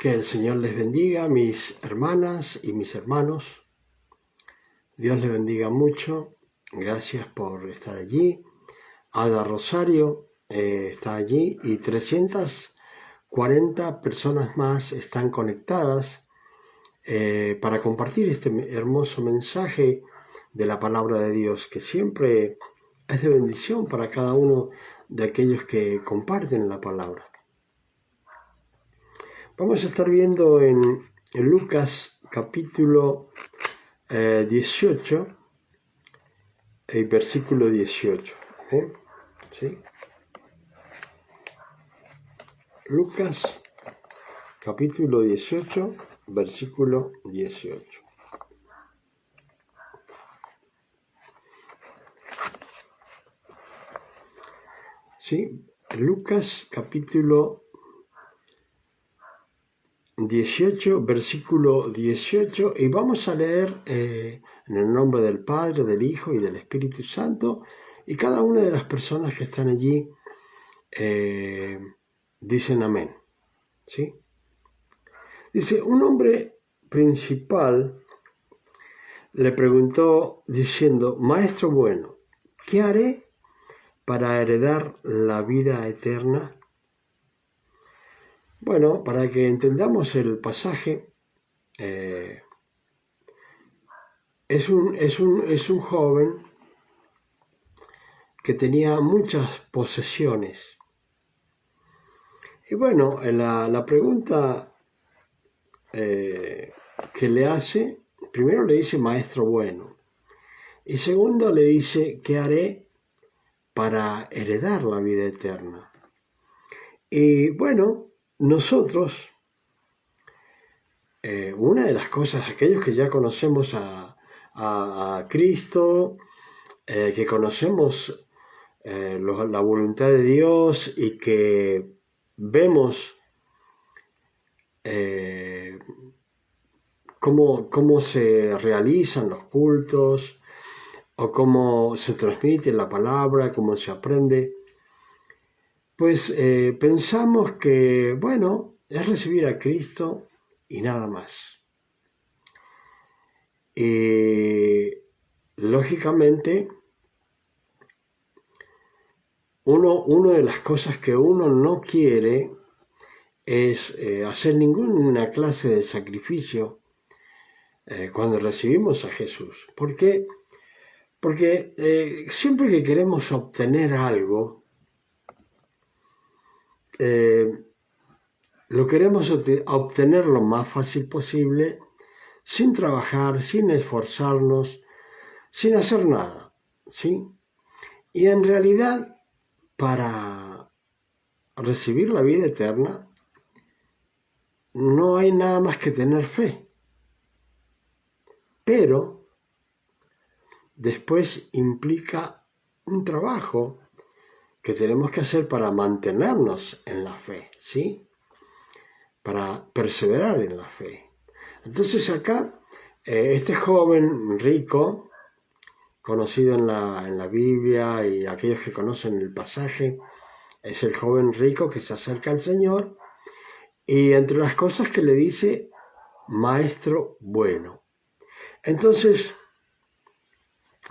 Que el Señor les bendiga, mis hermanas y mis hermanos. Dios les bendiga mucho. Gracias por estar allí. Ada Rosario está allí y 340 personas más están conectadas para compartir este hermoso mensaje de la palabra de Dios, que siempre es de bendición para cada uno de aquellos que comparten la palabra. Vamos a estar viendo en Lucas capítulo 18 y versículo 18. ¿Sí? Lucas capítulo 18, versículo 18. ¿Sí? Lucas capítulo 18, versículo 18, y vamos a leer en el nombre del Padre, del Hijo y del Espíritu Santo, y cada una de las personas que están allí dicen amén. ¿Sí? Dice, un hombre principal le preguntó diciendo, Maestro bueno, ¿qué haré para heredar la vida eterna? Bueno, para que entendamos el pasaje, es un joven que tenía muchas posesiones. Y bueno, la pregunta que le hace, primero le dice maestro bueno, y segundo le dice, ¿qué haré para heredar la vida eterna? Y bueno, nosotros, una de las cosas, aquellos que ya conocemos a Cristo, que conocemos la voluntad de Dios y que vemos cómo se realizan los cultos o cómo se transmite la palabra, cómo se aprende, pues pensamos que, bueno, es recibir a Cristo y nada más. Y lógicamente, una de las cosas que uno no quiere es hacer ninguna clase de sacrificio cuando recibimos a Jesús. ¿Por qué? Porque siempre que queremos obtener algo, lo queremos obtener lo más fácil posible, sin trabajar, sin esforzarnos, sin hacer nada, ¿sí? Y en realidad, para recibir la vida eterna, no hay nada más que tener fe. Pero después implica un trabajo que tenemos que hacer para mantenernos en la fe, ¿sí? Para perseverar en la fe. Entonces acá, este joven rico, conocido en la Biblia y aquellos que conocen el pasaje, es el joven rico que se acerca al Señor y entre las cosas que le dice, maestro bueno. Entonces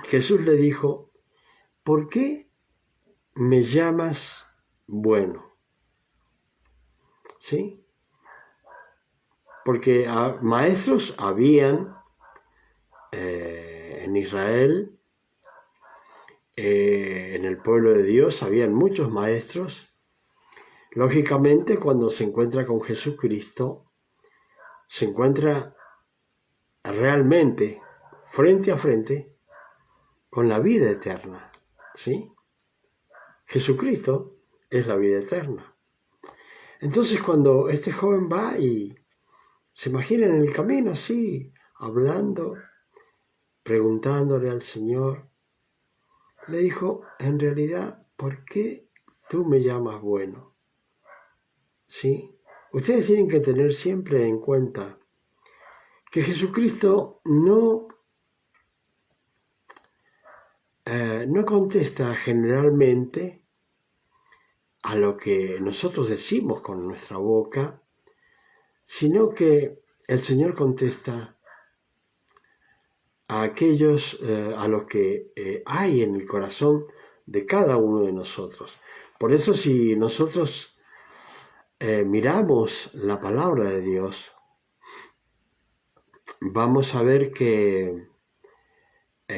Jesús le dijo, ¿por qué me llamas bueno? ¿Sí? Porque maestros habían en Israel, en el pueblo de Dios, habían muchos maestros. Lógicamente, cuando se encuentra con Jesucristo, se encuentra realmente frente a frente con la vida eterna, ¿sí? Jesucristo es la vida eterna. Entonces, cuando este joven va y se imagina en el camino así, hablando, preguntándole al Señor, le dijo, en realidad, ¿por qué tú me llamas bueno? ¿Sí? Ustedes tienen que tener siempre en cuenta que Jesucristo no contesta generalmente a lo que nosotros decimos con nuestra boca, sino que el Señor contesta a aquellos a los que hay en el corazón de cada uno de nosotros. Por eso si nosotros miramos la palabra de Dios, vamos a ver que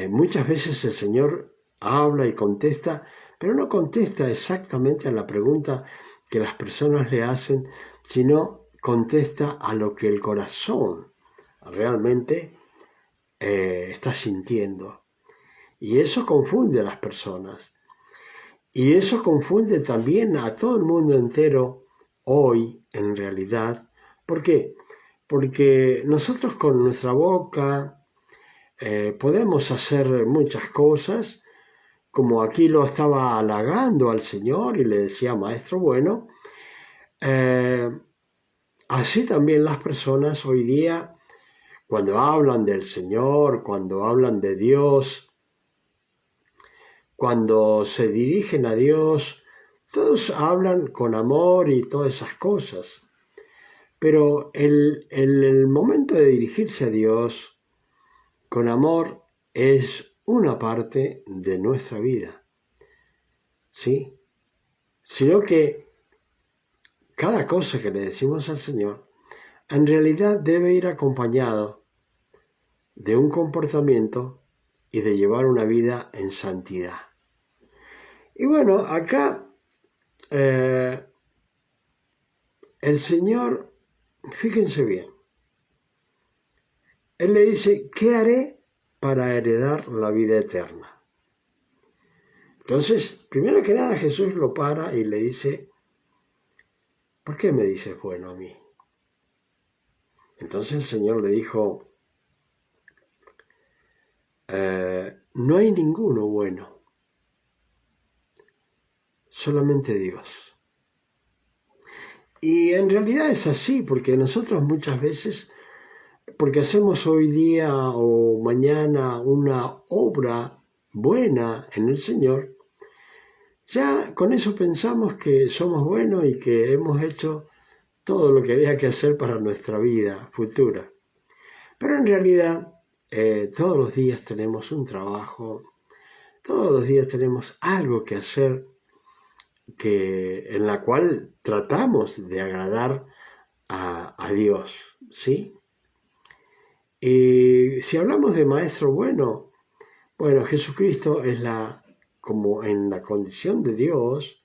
muchas veces el Señor habla y contesta, pero no contesta exactamente a la pregunta que las personas le hacen, sino contesta a lo que el corazón realmente está sintiendo. Y eso confunde a las personas. Y eso confunde también a todo el mundo entero hoy, en realidad. ¿Por qué? Porque nosotros con nuestra boca podemos hacer muchas cosas, como aquí lo estaba halagando al Señor y le decía, maestro bueno. Así también las personas hoy día, cuando hablan del Señor, cuando hablan de Dios, cuando se dirigen a Dios, todos hablan con amor y todas esas cosas. Pero el momento de dirigirse a Dios con amor es una parte de nuestra vida, ¿sí? Sino que cada cosa que le decimos al Señor en realidad debe ir acompañado de un comportamiento y de llevar una vida en santidad. Y bueno, acá el Señor, fíjense bien, Él le dice, ¿qué haré para heredar la vida eterna? Entonces, primero que nada Jesús lo para y le dice, ¿por qué me dices bueno a mí? Entonces el Señor le dijo, no hay ninguno bueno, solamente Dios. Y en realidad es así, porque nosotros muchas veces, porque hacemos hoy día o mañana una obra buena en el Señor, ya con eso pensamos que somos buenos y que hemos hecho todo lo que había que hacer para nuestra vida futura. Pero en realidad todos los días tenemos un trabajo, todos los días tenemos algo que hacer en la cual tratamos de agradar a Dios, ¿sí? Y si hablamos de maestro bueno, Jesucristo es como en la condición de Dios,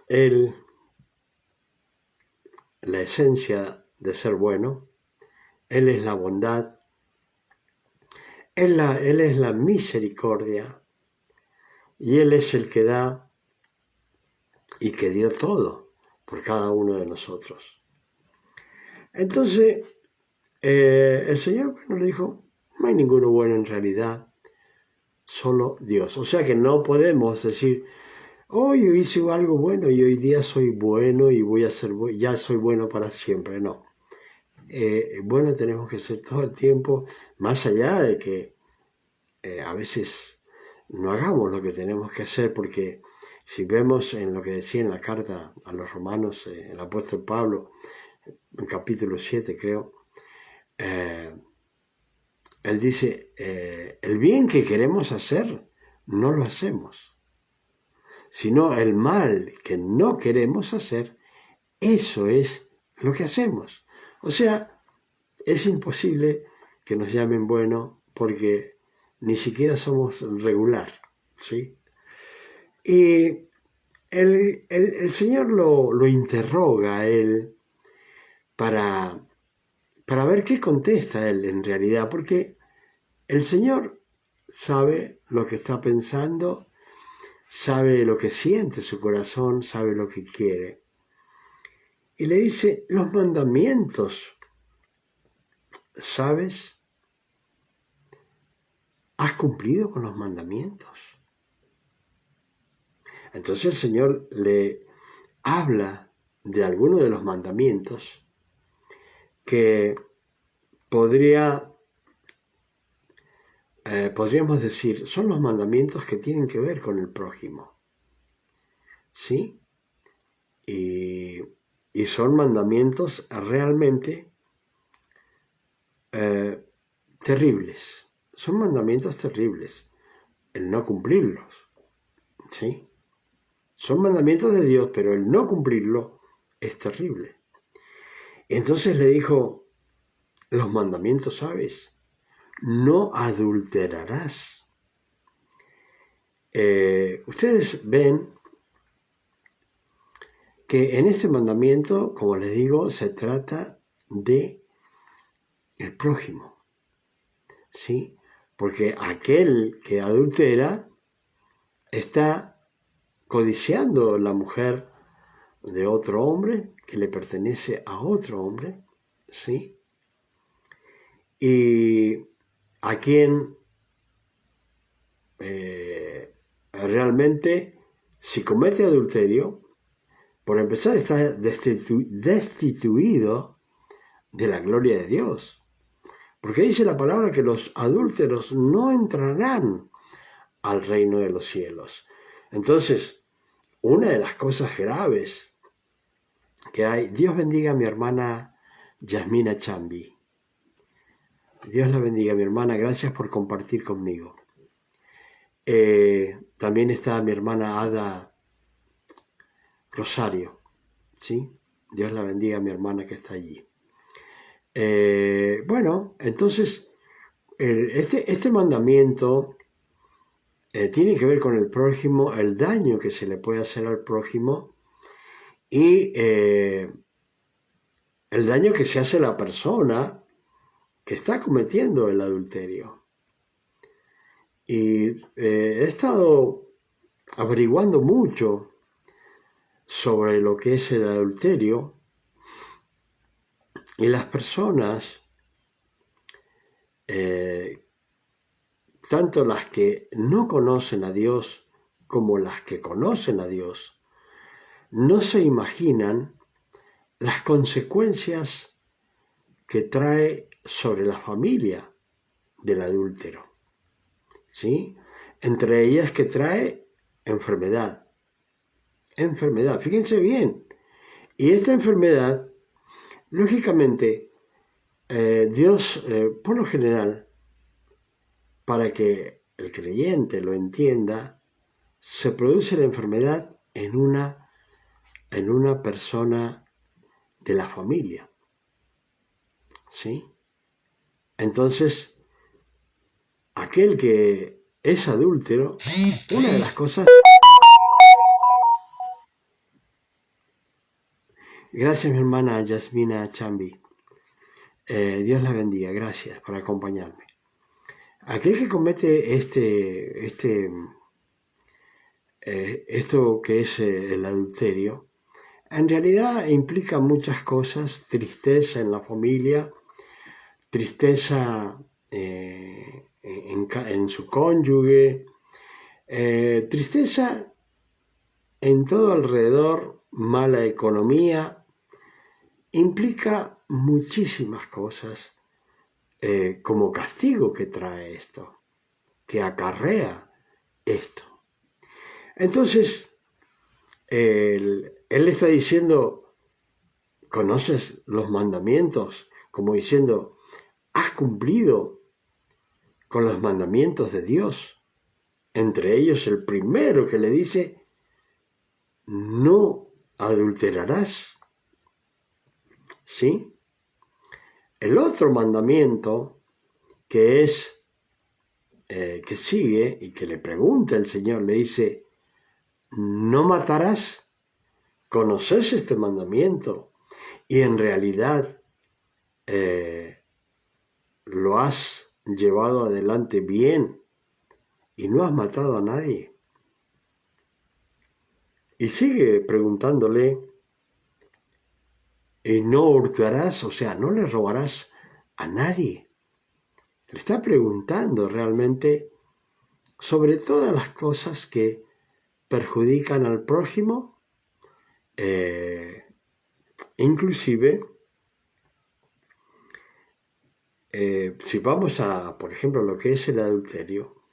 Él, la esencia de ser bueno, Él es la bondad, Él es la misericordia, y Él es el que da y que dio todo por cada uno de nosotros. Entonces, el Señor le dijo, no hay ninguno bueno en realidad, solo Dios. O sea que no podemos decir, hoy yo hice algo bueno y hoy día soy bueno y voy a ser ya soy bueno para siempre. No. Bueno tenemos que ser todo el tiempo, más allá de que a veces no hagamos lo que tenemos que hacer, porque si vemos en lo que decía en la carta a los romanos el apóstol Pablo, en capítulo 7 creo, él dice, el bien que queremos hacer no lo hacemos, sino el mal que no queremos hacer, eso es lo que hacemos. O sea, es imposible que nos llamen bueno porque ni siquiera somos regular, ¿sí? Y el Señor lo interroga a él para ver qué contesta él en realidad, porque el Señor sabe lo que está pensando, sabe lo que siente su corazón, sabe lo que quiere. Y le dice, los mandamientos, ¿sabes? ¿Has cumplido con los mandamientos? Entonces el Señor le habla de algunos de los mandamientos que podríamos decir, son los mandamientos que tienen que ver con el prójimo, ¿sí? Y y son mandamientos realmente terribles. Son mandamientos terribles el no cumplirlos, ¿sí? Son mandamientos de Dios, pero el no cumplirlo es terrible. Y entonces le dijo, los mandamientos, ¿sabes? No adulterarás. Ustedes ven que en este mandamiento, como les digo, se trata de el prójimo, ¿sí? Porque aquel que adultera está codiciando la mujer de otro hombre que le pertenece a otro hombre, ¿sí? Y a quien realmente, si comete adulterio, por empezar está destituido de la gloria de Dios. Porque dice la palabra que los adúlteros no entrarán al reino de los cielos. Entonces, una de las cosas graves que hay, Dios bendiga a mi hermana Yasmina Chambi. Dios la bendiga, mi hermana, gracias por compartir conmigo. También está mi hermana Ada Rosario, ¿sí? Dios la bendiga, mi hermana que está allí. Bueno, entonces, este mandamiento tiene que ver con el prójimo, el daño que se le puede hacer al prójimo y el daño que se hace a la persona que está cometiendo el adulterio. Y he estado averiguando mucho sobre lo que es el adulterio y las personas, tanto las que no conocen a Dios como las que conocen a Dios, no se imaginan las consecuencias que trae sobre la familia del adúltero, ¿sí? Entre ellas que trae enfermedad, fíjense bien. Y esta enfermedad, lógicamente, Dios, por lo general, para que el creyente lo entienda, se produce la enfermedad en una persona de la familia, ¿sí? Entonces, aquel que es adúltero, una de las cosas... Gracias, mi hermana Yasmina Chambi. Dios la bendiga, gracias por acompañarme. Aquel que comete esto que es el adulterio, en realidad implica muchas cosas: tristeza en la familia, tristeza en su cónyuge, tristeza en todo alrededor, mala economía, implica muchísimas cosas como castigo que trae esto, que acarrea esto. Entonces, él está diciendo, ¿conoces los mandamientos? Como diciendo, ¿has cumplido con los mandamientos de Dios? Entre ellos el primero que le dice, no adulterarás. ¿Sí? El otro mandamiento que es que sigue y que le pregunta el Señor, le dice, no matarás. ¿Conoces este mandamiento? Y en realidad lo has llevado adelante bien y no has matado a nadie. Y sigue preguntándole, y no hurtarás, o sea, no le robarás a nadie. Le está preguntando realmente sobre todas las cosas que perjudican al prójimo, inclusive si vamos a, por ejemplo, lo que es el adulterio,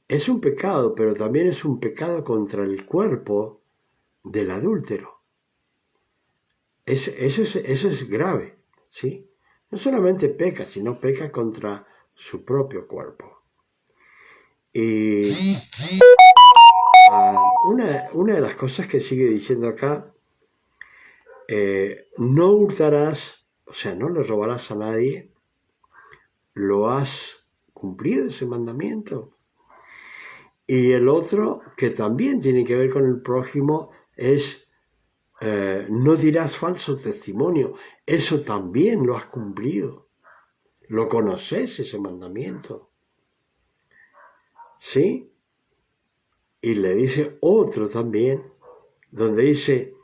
es un pecado, pero también es un pecado contra el cuerpo del adúltero. Eso es grave, ¿sí? No solamente peca, sino peca contra su propio cuerpo. Y una de las cosas que sigue diciendo acá, no hurtarás, o sea, no le robarás a nadie. ¿Lo has cumplido ese mandamiento? Y el otro, que también tiene que ver con el prójimo, es no dirás falso testimonio. Eso también lo has cumplido. ¿Lo conoces ese mandamiento? ¿Sí? Y le dice otro también, donde dice,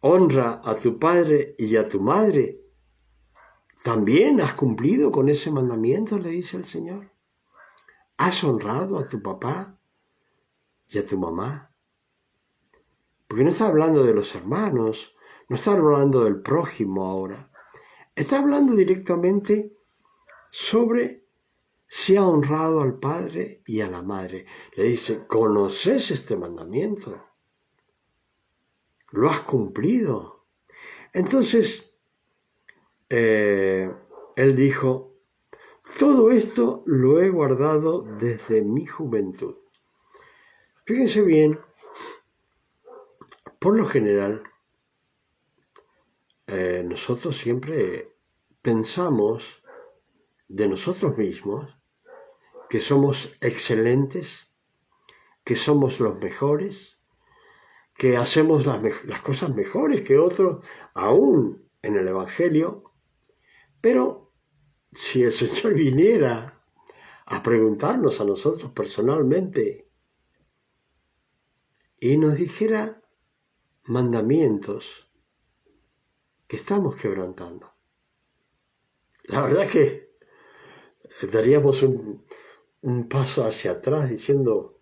honra a tu padre y a tu madre. ¿También has cumplido con ese mandamiento? Le dice el Señor. ¿Has honrado a tu papá y a tu mamá? Porque no está hablando de los hermanos, no está hablando del prójimo ahora. Está hablando directamente sobre si ha honrado al padre y a la madre. Le dice, ¿conoces este mandamiento? ¿Lo has cumplido? Entonces, él dijo, todo esto lo he guardado desde mi juventud. Fíjense bien, por lo general, nosotros siempre pensamos de nosotros mismos que somos excelentes, que somos los mejores, que hacemos las cosas mejores que otros, aún en el Evangelio. Pero si el Señor viniera a preguntarnos a nosotros personalmente y nos dijera mandamientos que estamos quebrantando, la verdad que daríamos un paso hacia atrás diciendo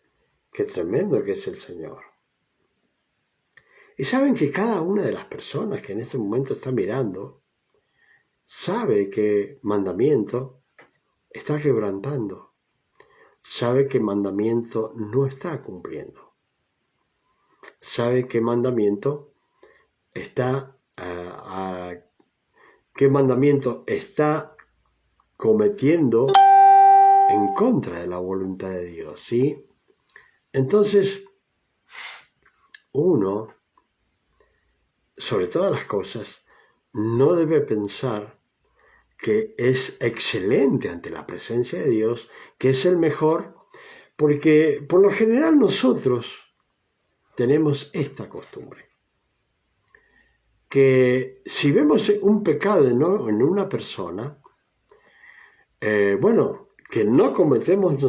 qué tremendo que es el Señor. Y saben que cada una de las personas que en este momento está mirando sabe que mandamiento está quebrantando, sabe que mandamiento no está cumpliendo, sabe que mandamiento está cometiendo en contra de la voluntad de Dios, ¿sí? Entonces, uno, sobre todas las cosas, no debe pensar que es excelente ante la presencia de Dios, que es el mejor, porque por lo general nosotros tenemos esta costumbre, que si vemos un pecado en una persona, que no cometemos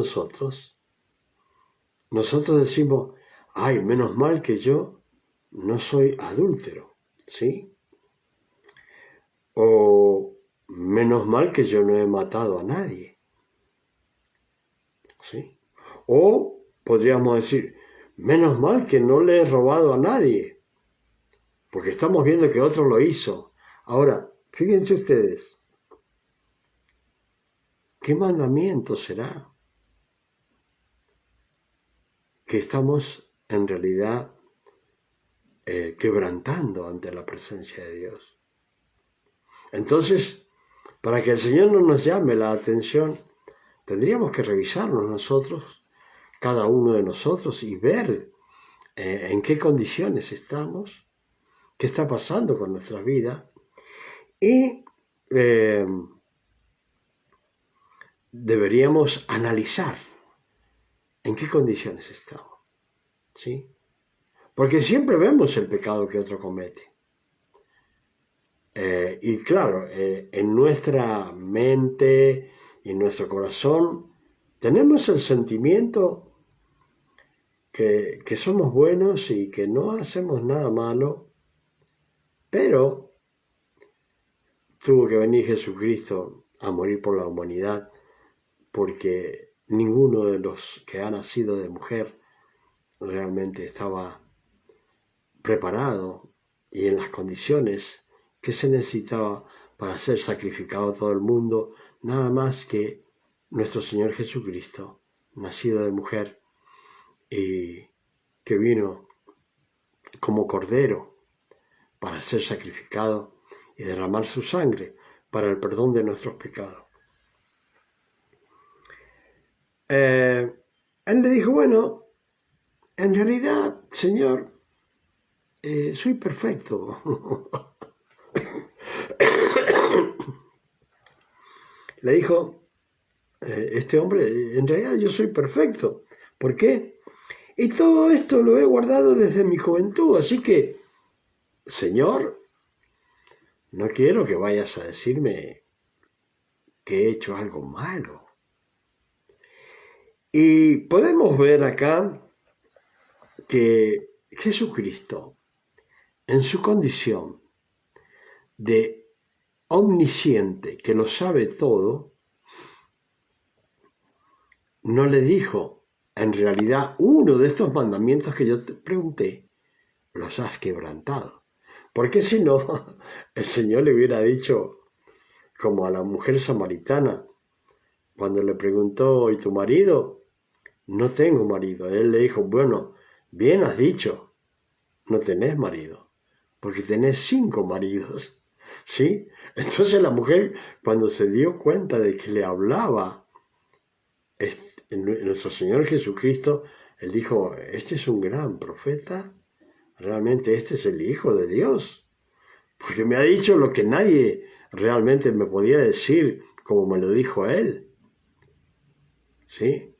nosotros decimos, ay, menos mal que yo no soy adúltero, ¿sí? O menos mal que yo no he matado a nadie, ¿sí? O podríamos decir, menos mal que no le he robado a nadie, porque estamos viendo que otro lo hizo. Ahora, fíjense ustedes, ¿qué mandamiento será que estamos en realidad quebrantando ante la presencia de Dios? Entonces, para que el Señor no nos llame la atención, tendríamos que revisarnos nosotros, cada uno de nosotros, y ver en qué condiciones estamos, qué está pasando con nuestra vida, y deberíamos analizar en qué condiciones estamos, ¿sí? Porque siempre vemos el pecado que otro comete. Y claro, en nuestra mente y en nuestro corazón tenemos el sentimiento que somos buenos y que no hacemos nada malo, pero tuvo que venir Jesucristo a morir por la humanidad, porque ninguno de los que ha nacido de mujer realmente estaba preparado y en las condiciones que se necesitaba para ser sacrificado a todo el mundo, nada más que nuestro Señor Jesucristo, nacido de mujer y que vino como cordero para ser sacrificado y derramar su sangre para el perdón de nuestros pecados. Él le dijo, bueno, en realidad, Señor, soy perfecto. Le dijo este hombre, en realidad yo soy perfecto. ¿Por qué? Y todo esto lo he guardado desde mi juventud, así que, Señor, no quiero que vayas a decirme que he hecho algo malo. Y podemos ver acá que Jesucristo, en su condición de omnisciente, que lo sabe todo, no le dijo, en realidad, uno de estos mandamientos que yo te pregunté, los has quebrantado. Porque si no, el Señor le hubiera dicho, como a la mujer samaritana, cuando le preguntó, ¿y tu marido? No tengo marido. Él le dijo, bueno, bien has dicho, no tenés marido, porque tenés 5 maridos. ¿Sí? Entonces la mujer, cuando se dio cuenta de que le hablaba nuestro Señor Jesucristo, él dijo, este es un gran profeta, realmente este es el Hijo de Dios, porque me ha dicho lo que nadie realmente me podía decir como me lo dijo a él. ¿Sí?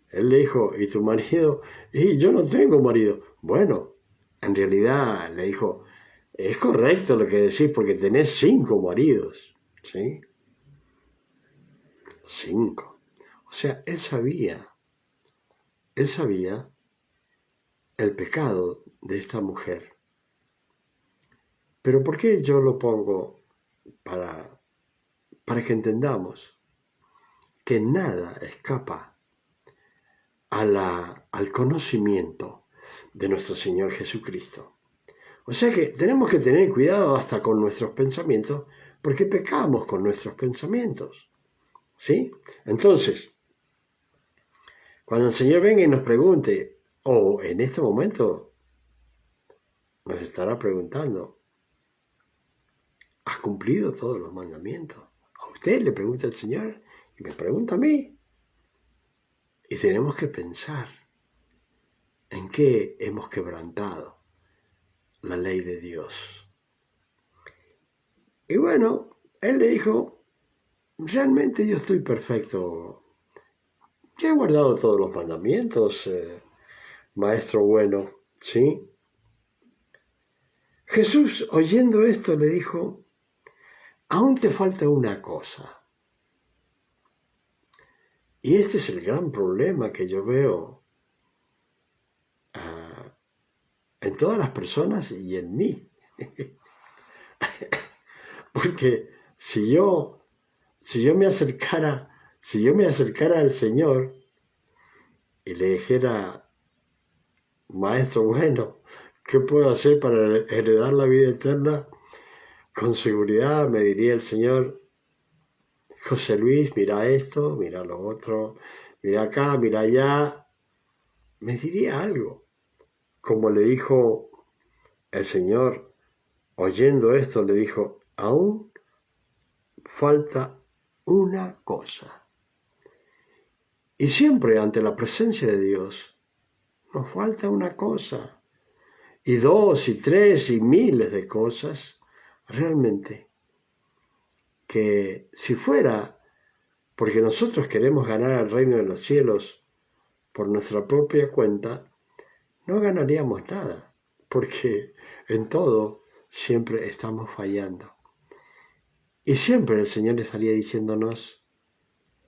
Él le dijo, ¿y tu marido? Y yo no tengo marido. Bueno, en realidad le dijo, es correcto lo que decís porque tenés 5 maridos. ¿Sí? 5. O sea, él sabía el pecado de esta mujer. Pero ¿por qué yo lo pongo para que entendamos que nada escapa al conocimiento de nuestro Señor Jesucristo? O sea que tenemos que tener cuidado hasta con nuestros pensamientos, porque pecamos con nuestros pensamientos. ¿Sí? Entonces, cuando el Señor venga y nos pregunte, o en este momento nos estará preguntando, ¿has cumplido todos los mandamientos? A usted le pregunta el Señor y me pregunta a mí. Y tenemos que pensar en qué hemos quebrantado la ley de Dios. Y bueno, él le dijo, realmente yo estoy perfecto. Ya he guardado todos los mandamientos, maestro bueno, ¿sí? Jesús, oyendo esto, le dijo, aún te falta una cosa. Y este es el gran problema que yo veo en todas las personas y en mí. Porque si yo me acercara al Señor y le dijera, maestro bueno, ¿qué puedo hacer para heredar la vida eterna? Con seguridad me diría el Señor, José Luis, mira esto, mira lo otro, mira acá, mira allá. Me diría algo. Como le dijo el Señor, oyendo esto, le dijo, aún falta una cosa. Y siempre ante la presencia de Dios, nos falta una cosa. Y 2, y 3, y miles de cosas. Realmente, que si fuera porque nosotros queremos ganar el reino de los cielos por nuestra propia cuenta, no ganaríamos nada, porque en todo siempre estamos fallando. Y siempre el Señor estaría diciéndonos,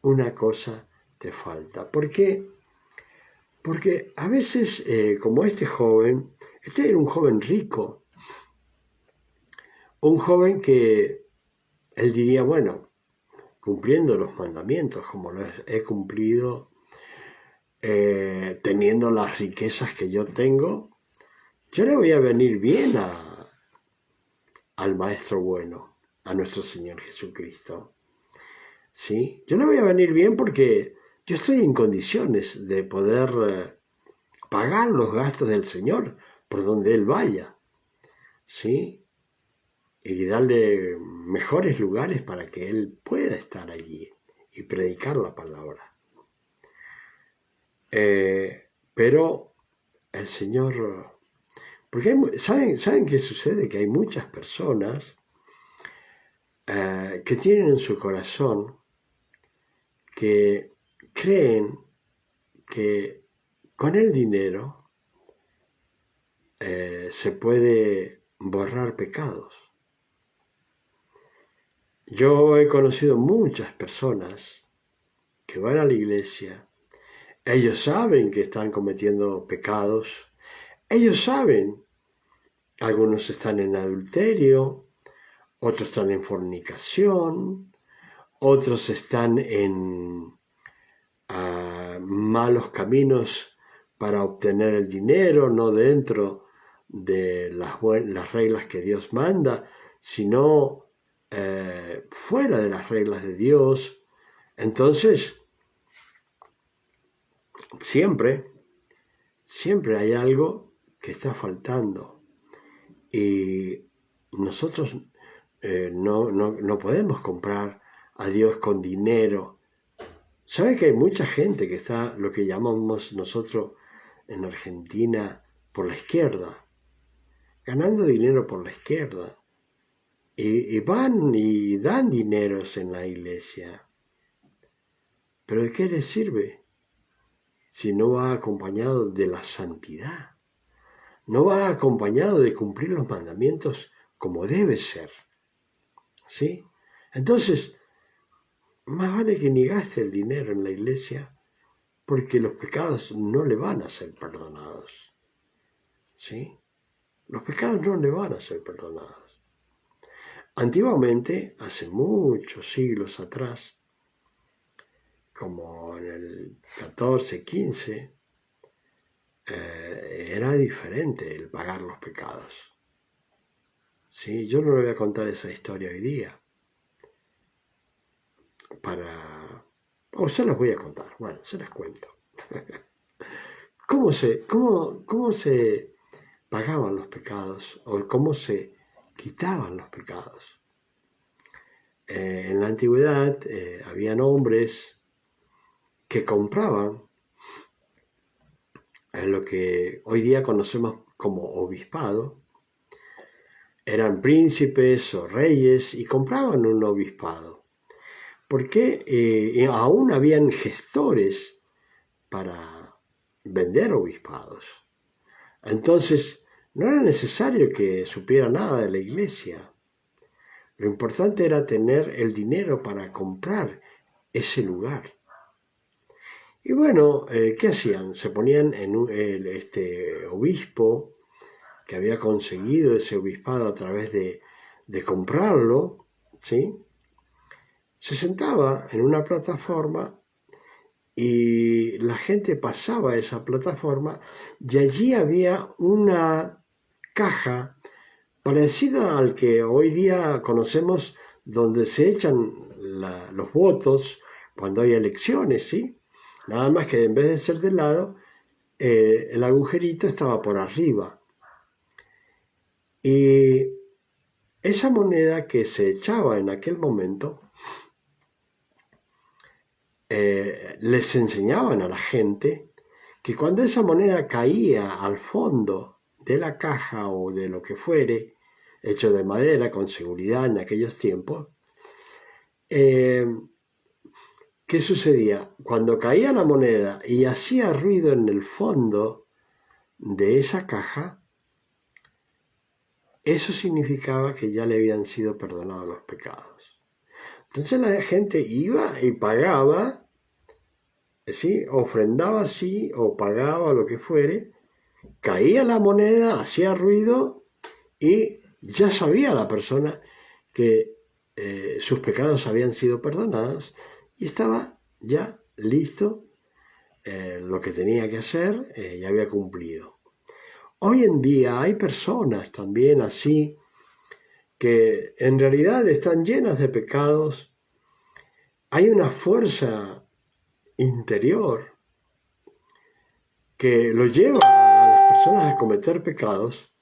una cosa te falta. ¿Por qué? Porque a veces, como este era un joven rico, un joven que él diría, bueno, cumpliendo los mandamientos como los he cumplido, teniendo las riquezas que yo tengo, yo le voy a venir bien al Maestro bueno, a nuestro Señor Jesucristo. ¿Sí? Yo le voy a venir bien porque yo estoy en condiciones de poder pagar los gastos del Señor por donde Él vaya. ¿Sí? y darle mejores lugares para que Él pueda estar allí y predicar la palabra. Pero el Señor... Porque ¿saben qué sucede? Que hay muchas personas que tienen en su corazón que creen que con el dinero se puede borrar pecados. Yo he conocido muchas personas que van a la iglesia, ellos saben que están cometiendo pecados, ellos saben, algunos están en adulterio, otros están en fornicación, otros están en malos caminos para obtener el dinero, no dentro de las reglas que Dios manda, sino fuera de las reglas de Dios. Entonces, siempre hay algo que está faltando y nosotros no podemos comprar a Dios con dinero. ¿Sabe que hay mucha gente que está lo que llamamos nosotros en Argentina por la izquierda, ganando dinero por la izquierda? Y van y dan dineros en la iglesia. ¿Pero de qué les sirve si no va acompañado de la santidad? No va acompañado de cumplir los mandamientos como debe ser. ¿Sí? Entonces, más vale que ni gaste el dinero en la iglesia, porque los pecados no le van a ser perdonados. ¿Sí? Los pecados no le van a ser perdonados. Antiguamente, hace muchos siglos atrás, como en el 14, 15, era diferente el pagar los pecados. ¿Sí? Yo no le voy a contar esa historia hoy día. O se las voy a contar. Bueno, se las cuento. ¿Cómo se pagaban los pecados? ¿O cómo se quitaban los pecados? En la antigüedad habían hombres que compraban lo que hoy día conocemos como obispado. Eran príncipes o reyes y compraban un obispado. Porque aún habían gestores para vender obispados. Entonces, no era necesario que supiera nada de la iglesia. Lo importante era tener el dinero para comprar ese lugar. Y bueno, ¿qué hacían? Se ponían en este obispo que había conseguido ese obispado a través de comprarlo, ¿sí? Se sentaba en una plataforma y la gente pasaba a esa plataforma y allí había una caja parecida al que hoy día conocemos, donde se echan los votos cuando hay elecciones, ¿sí? Nada más que en vez de ser de lado, el agujerito estaba por arriba. Y esa moneda que se echaba en aquel momento, les enseñaban a la gente que cuando esa moneda caía al fondo de la caja o de lo que fuere, hecho de madera con seguridad en aquellos tiempos, ¿qué sucedía? Cuando caía la moneda y hacía ruido en el fondo de esa caja, eso significaba que ya le habían sido perdonados los pecados. Entonces la gente iba y pagaba, ¿sí? Ofrendaba sí o pagaba lo que fuere, caía la moneda, hacía ruido y ya sabía la persona que sus pecados habían sido perdonados y estaba ya listo, lo que tenía que hacer ya había cumplido. Hoy en día hay personas también así que en realidad están llenas de pecados. Hay una fuerza interior que lo lleva a las personas a cometer pecados,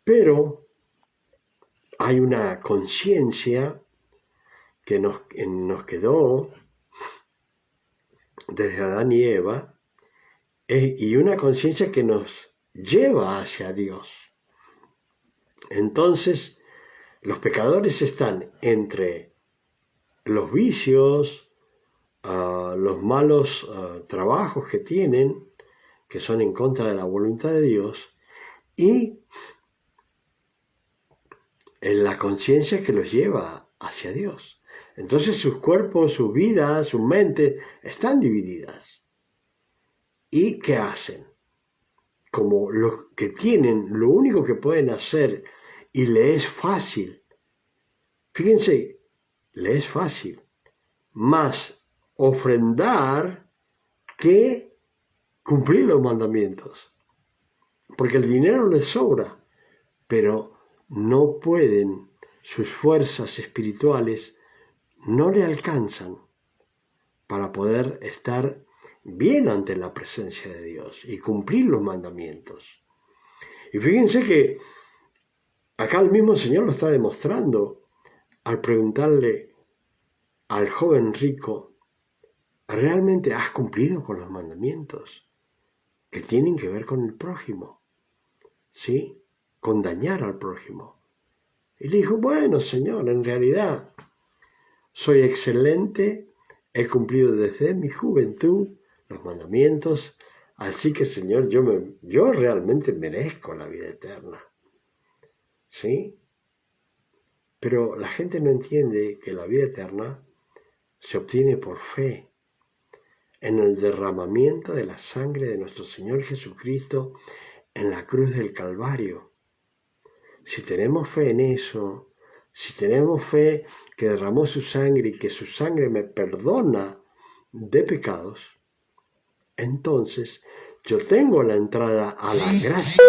pero hay una conciencia que nos quedó desde Adán y Eva, y una conciencia que nos lleva hacia Dios. Entonces, los pecadores están entre los vicios, los malos trabajos que tienen, que son en contra de la voluntad de Dios, y en la conciencia que los lleva hacia Dios. Entonces sus cuerpos, sus vidas, sus mentes están divididas. ¿Y qué hacen? Como los que tienen, lo único que pueden hacer y le es fácil, fíjense, le es fácil más ofrendar que cumplir los mandamientos. Porque el dinero les sobra, pero no pueden, sus fuerzas espirituales no le alcanzan para poder estar bien ante la presencia de Dios y cumplir los mandamientos. Y fíjense que acá el mismo Señor lo está demostrando al preguntarle al joven rico, ¿realmente has cumplido con los mandamientos que tienen que ver con el prójimo? ¿Sí? Con dañar al prójimo. Y le dijo, bueno, Señor, en realidad soy excelente, he cumplido desde mi juventud los mandamientos, así que, Señor, yo realmente merezco la vida eterna. ¿Sí? Pero la gente no entiende que la vida eterna se obtiene por fe en el derramamiento de la sangre de nuestro Señor Jesucristo en la cruz del Calvario. Si tenemos fe en eso, si tenemos fe que derramó su sangre y que su sangre me perdona de pecados, entonces yo tengo la entrada a la gracia,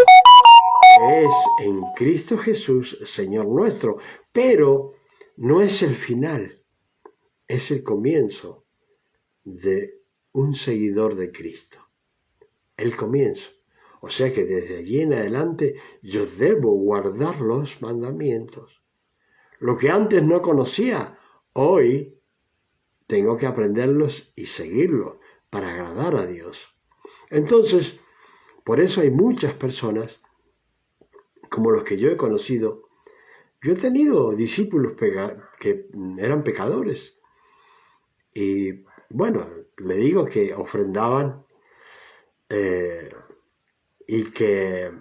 que es en Cristo Jesús, Señor nuestro, pero no es el final, es el comienzo de un seguidor de Cristo. El comienzo. O sea que desde allí en adelante yo debo guardar los mandamientos. Lo que antes no conocía, hoy tengo que aprenderlos y seguirlos para agradar a Dios. Entonces, por eso hay muchas personas, como los que yo he conocido. Yo he tenido discípulos que eran pecadores. Y bueno, le digo que ofrendaban y que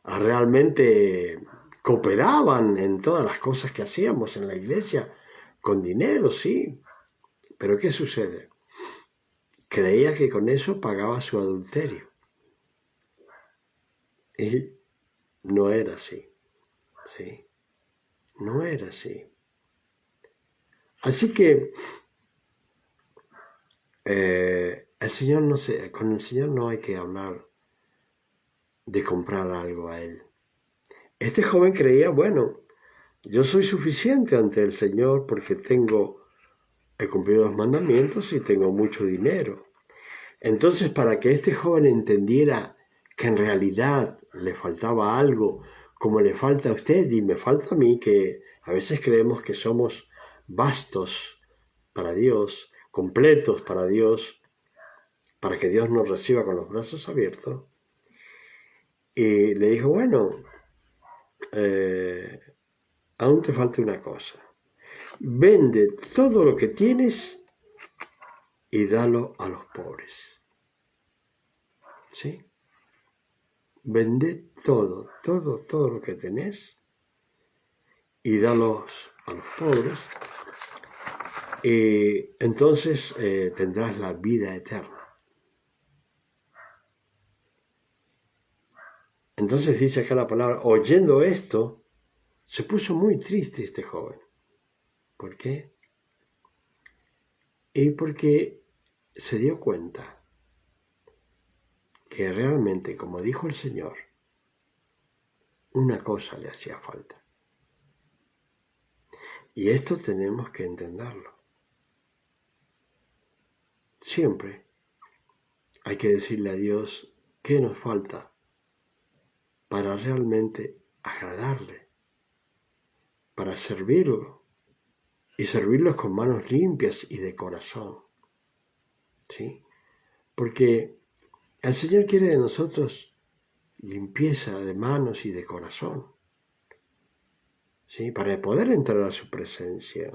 realmente cooperaban en todas las cosas que hacíamos en la iglesia, con dinero, sí. Pero ¿qué sucede? Creía que con eso pagaba su adulterio. Y no era así, ¿sí? No era así. Así que con el Señor no hay que hablar de comprar algo a Él. Este joven creía, bueno, yo soy suficiente ante el Señor porque he cumplido los mandamientos y tengo mucho dinero. Entonces, para que este joven entendiera que en realidad le faltaba algo, como le falta a usted y me falta a mí, que a veces creemos que somos vastos para Dios, completos para Dios, para que Dios nos reciba con los brazos abiertos. Y le dijo, bueno, aún te falta una cosa. Vende todo lo que tienes y dalo a los pobres. ¿Sí? Vende todo lo que tenés y dalos a los pobres. Y entonces tendrás la vida eterna. Entonces dice acá la palabra, oyendo esto, se puso muy triste este joven. ¿Por qué? Y porque se dio cuenta que realmente, como dijo el Señor, una cosa le hacía falta. Y esto tenemos que entenderlo. Siempre hay que decirle a Dios qué nos falta para realmente agradarle, para servirlo, y servirlos con manos limpias y de corazón, ¿sí? Porque el Señor quiere de nosotros limpieza de manos y de corazón, ¿sí? Para poder entrar a su presencia.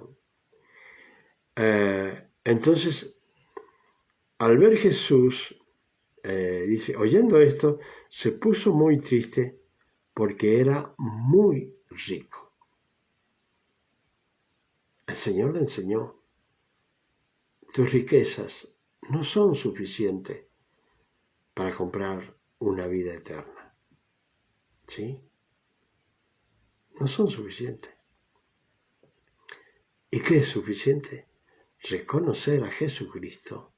Entonces, al ver Jesús, dice, oyendo esto, se puso muy triste porque era muy rico. El Señor le enseñó, tus riquezas no son suficientes para comprar una vida eterna, ¿sí? No son suficientes. ¿Y qué es suficiente? Reconocer a Jesucristo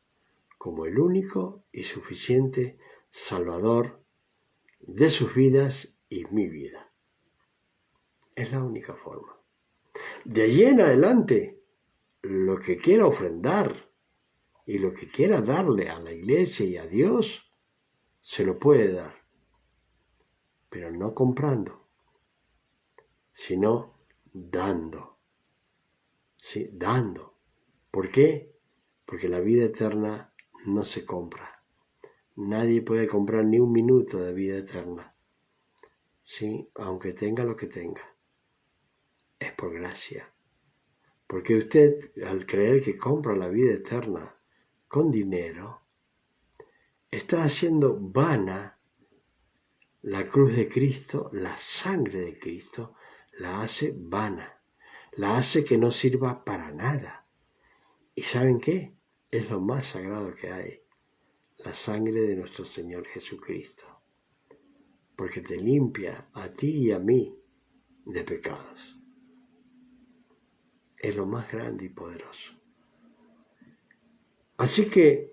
como el único y suficiente Salvador de sus vidas y mi vida. Es la única forma. De allí en adelante, lo que quiera ofrendar y lo que quiera darle a la iglesia y a Dios, se lo puede dar, pero no comprando, sino dando. ¿Sí? Dando. ¿Por qué? Porque la vida eterna no se compra. Nadie puede comprar ni un minuto de vida eterna, ¿sí? Aunque tenga lo que tenga. Es por gracia. Porque usted, al creer que compra la vida eterna con dinero, está haciendo vana la cruz de Cristo, la sangre de Cristo, la hace vana, la hace que no sirva para nada. ¿Y saben qué? Es lo más sagrado que hay, la sangre de nuestro Señor Jesucristo, porque te limpia a ti y a mí de pecados. Es lo más grande y poderoso. Así que,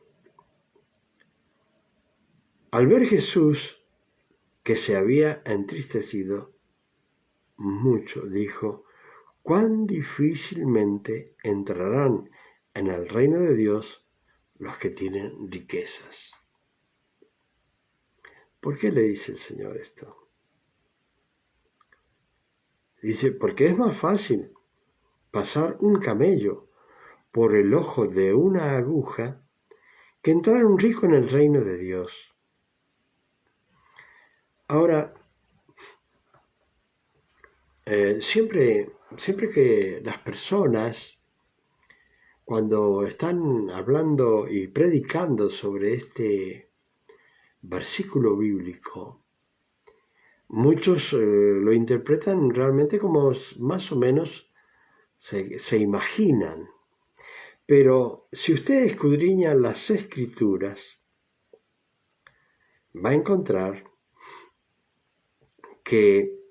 al ver Jesús que se había entristecido mucho, dijo, cuán difícilmente entrarán en el reino de Dios los que tienen riquezas. ¿Por qué le dice el Señor esto? Dice, porque es más fácil pasar un camello por el ojo de una aguja que entrar un rico en el reino de Dios. Ahora, siempre que las personas, cuando están hablando y predicando sobre este versículo bíblico, muchos lo interpretan realmente como más o menos se imaginan. Pero si usted escudriña las Escrituras, va a encontrar que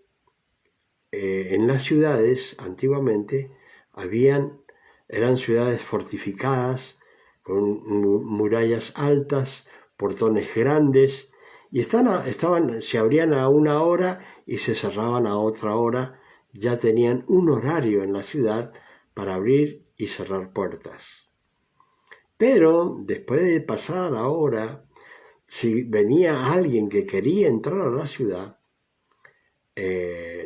en las ciudades antiguamente eran ciudades fortificadas, con murallas altas, portones grandes, y se abrían a una hora y se cerraban a otra hora. Ya tenían un horario en la ciudad para abrir y cerrar puertas. Pero después de pasada la hora, si venía alguien que quería entrar a la ciudad,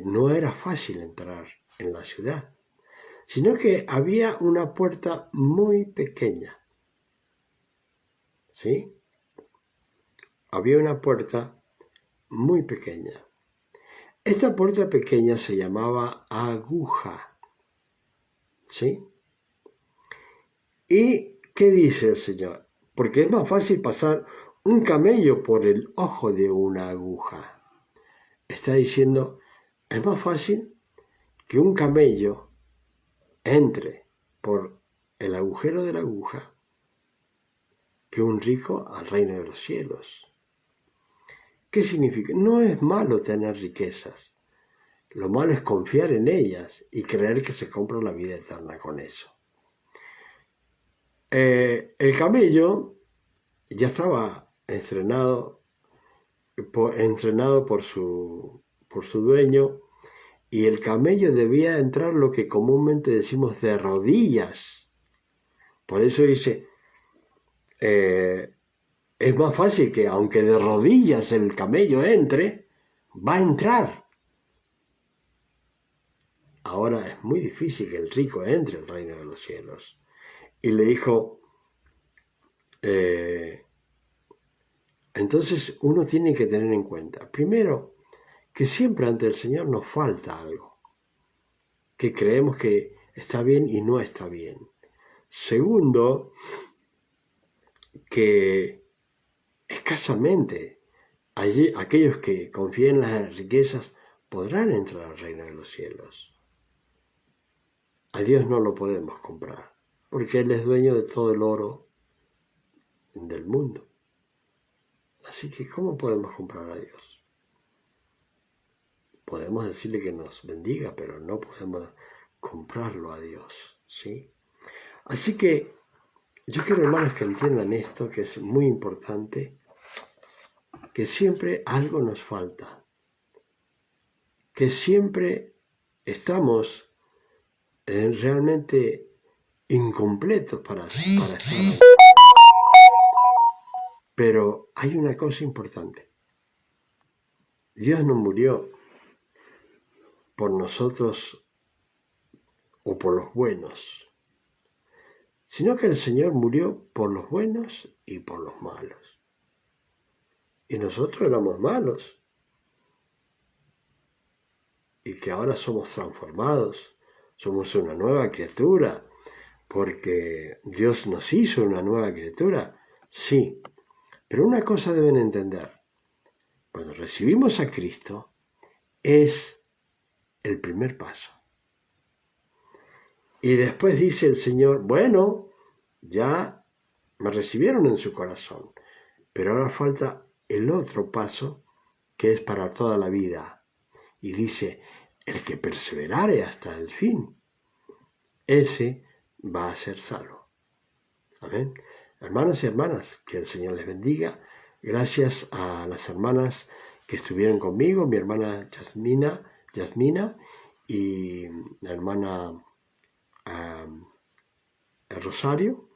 no era fácil entrar en la ciudad, sino que había una puerta muy pequeña. ¿Sí? Había una puerta muy pequeña. Esta puerta pequeña se llamaba aguja. ¿Sí? ¿Y qué dice el Señor? Porque es más fácil pasar un camello por el ojo de una aguja. Está diciendo, es más fácil que un camello entre por el agujero de la aguja que un rico al reino de los cielos. ¿Qué significa? No es malo tener riquezas. Lo malo es confiar en ellas y creer que se compra la vida eterna con eso. El camello ya estaba entrenado por su dueño, y el camello debía entrar lo que comúnmente decimos de rodillas. Por eso dice, es más fácil que aunque de rodillas el camello entre, va a entrar. ahora es muy difícil que el rico entre al reino de los cielos. Y le dijo, entonces uno tiene que tener en cuenta, primero, que siempre ante el Señor nos falta algo, que creemos que está bien y no está bien. Segundo, que escasamente aquellos que confíen en las riquezas podrán entrar al reino de los cielos. A Dios no lo podemos comprar, porque Él es dueño de todo el oro del mundo. Así que, ¿cómo podemos comprar a Dios? Podemos decirle que nos bendiga, pero no podemos comprarlo a Dios, ¿sí? Así que yo quiero, hermanos, que entiendan esto, que es muy importante, que siempre algo nos falta, que siempre estamos realmente incompletos para estar ahí. Pero hay una cosa importante. Dios no murió por nosotros o por los buenos, sino que el Señor murió por los buenos y por los malos. Y nosotros éramos malos. Y que ahora somos transformados, somos una nueva criatura, porque Dios nos hizo una nueva criatura, sí. Pero una cosa deben entender, cuando recibimos a Cristo, es el primer paso. Y después dice el Señor, bueno, ya me recibieron en su corazón, pero ahora falta el otro paso que es para toda la vida. Y dice, el que perseverare hasta el fin, ese va a ser salvo. Amén. Hermanos y hermanas, que el Señor les bendiga. Gracias a las hermanas que estuvieron conmigo, mi hermana Yasmina y la hermana Rosario,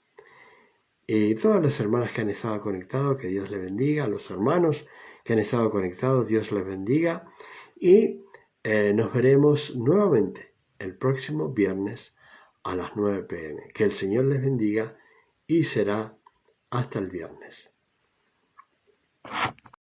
y todas las hermanas que han estado conectadas, que Dios les bendiga. A los hermanos que han estado conectados, Dios les bendiga. Y nos veremos nuevamente el próximo viernes a las 9 p.m. Que el Señor les bendiga y será hasta el viernes.